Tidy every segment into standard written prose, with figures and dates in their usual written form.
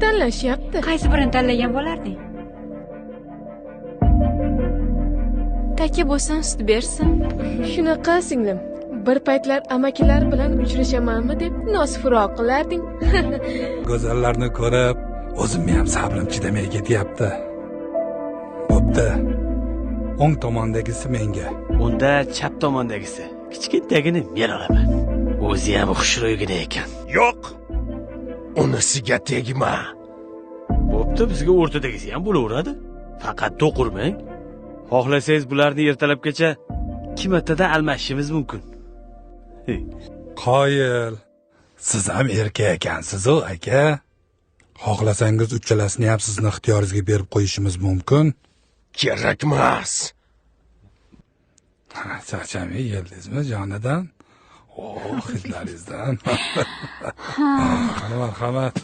tanlashyapti. Qaysi birini tanlagan bo'larding? Taka bo'lsin, sut bersin. Shunaqa singlim. Bir paytlar amakilar bilan uchrashamanmi deb nosfuro qilarding. Go'zallarni ko'rib, o'zimni ham sabrim chidamay ketyapti. Bo'pti. O'ng tomondagisi menga. Unda chap tomondagisi. Kichkintagini men olaman. O'zi ham xushro'ygina ekan. Yo'q. Unisiga tegma. Bo'pti, bizga o'rtadagisi ham bo'laveradi. Faqat to'qurmang. Xohlasangiz bularni ertalabgacha 2 martadan almashishimiz mumkin. Qoyil. Siz ham erkak ekansiz-ku, aka. Xohlasangiz uchalasini ham sizni ixtiyoringizga berib qo'yishimiz mumkin. Kerakmas. Charchamay keldingizmi jonidan? Hidlaringizdan. Qani marhamat.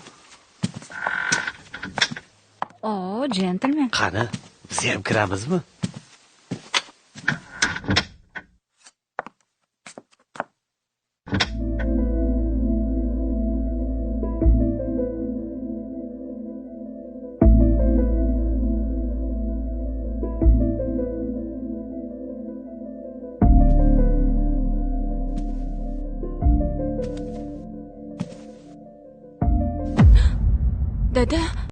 Jentlmen. Qani, biz ham kiramizmi? Dada,